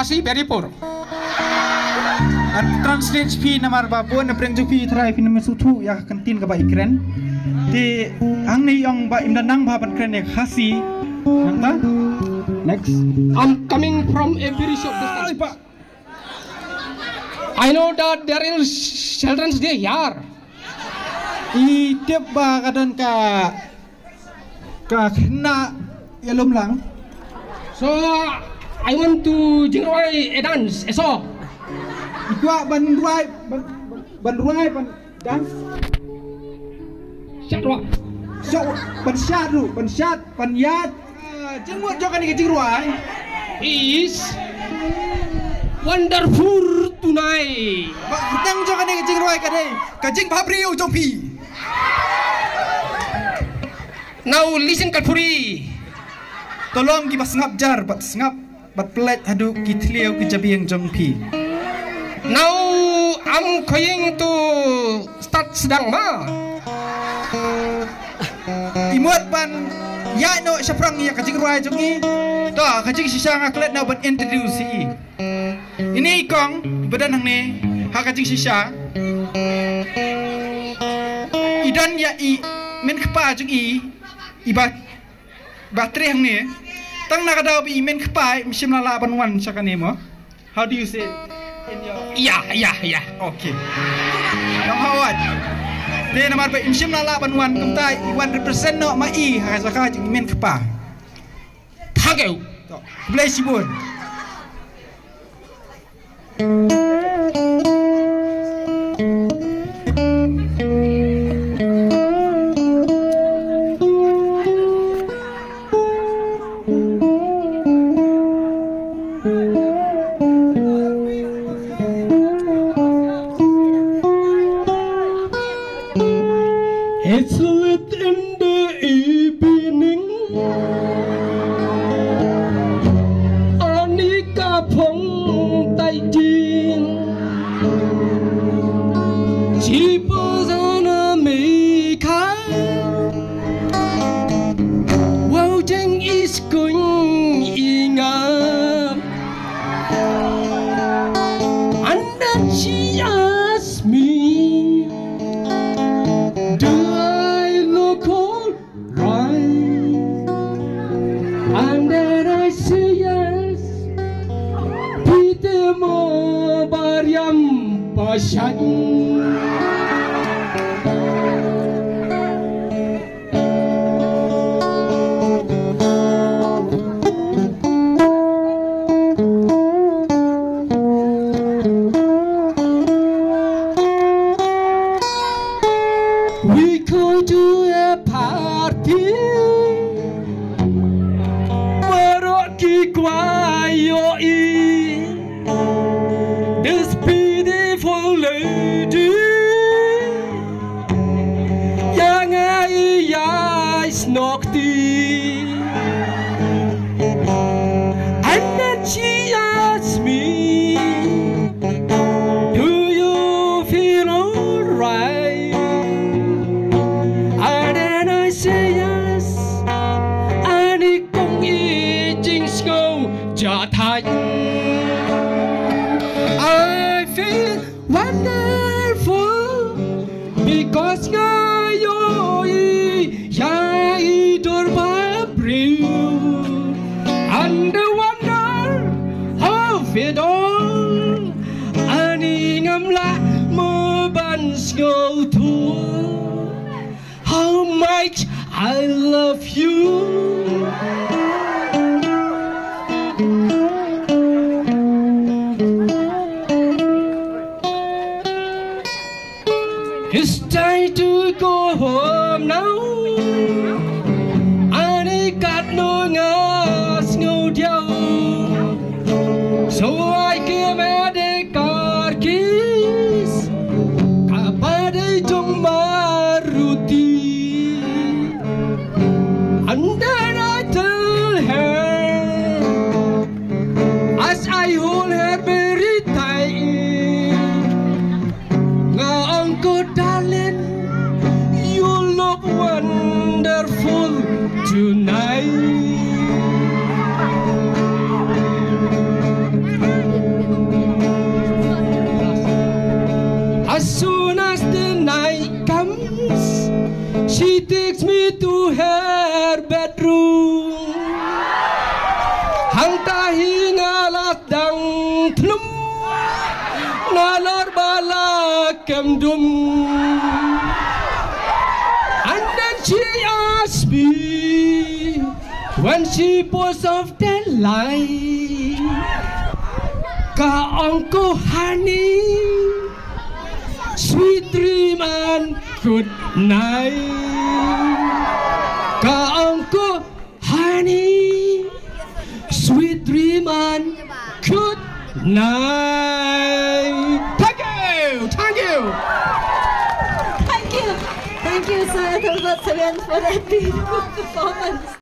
kasih beripur. Translate pi namar babu na preng jupi try pi namar sutu ya kantin ka ba ikren. Di ang ni yang ba imdanang ba ban kren ek hasi. Nangta? Next. I'm coming from a very short distance. I know that there is Children's Day here. I tiap ba kadan ka kena yalom lang. So I want to jingwai a dance, a song. Ikwa ban ruai ban dance. Syat wa. So ban syat ban yat. Jengmut jokan ni jing ruai. Is wonderful tonight. Tang jokan ni jing ruai ka dei. Ka jing phabriu jong pi. Now listen Kalpuri. Tolong ki bas ngap jar bat ngap bat pelet hadu ki tliau ki jabiang jong pi. Now I'm going to start sedang ma. Imuat ban ya no saprang ya kajing ruai jong i. Ta kajing sisa ngaklet na ban introduce i. Ini kong badan hang ni ha kajing sisa. Idan ya i men kpa jong i ibat baterai hang ni tang nakadaw bi men kpa misim lala ban wan sakane mo. How do you say it? Yeah. Okay. Nang hawat. Dia namar ba imsim lala ban wan kumtai iwan represent no ma i ha saka jing men kpa. Thageu. Bless you. It's late in the evening. Anika phong tay chiên. Chỉ bao giờ nó mì khai. Wow chăng is going ingat. Anda she asked me, do I look alright? And then I say yes. Pite mo bariam pasyan. We go to a party. Maraki kwayo i. This beautiful lady. Yang ai snokti. And then she asked me, do you feel alright? And then I say yes. And it kong i jing sko ja thành. I feel wonderful because I door and the wonder of it all. Ani ngam la mo ban go to. How much I love you. It's time to go home now. I got no ngas no down. So I came at the car keys. Kapade jong maruti. And then I tell takes me to her bedroom. Hang tahi ngalat dang tlum, nalor bala kemdum. And then she asked me when she was off the line, ka uncle honey, sweet dream and good night. Ka uncle honey, sweet dream and good night. Thank you, thank you. Thank you, Sir Edward Salian, for that beautiful performance.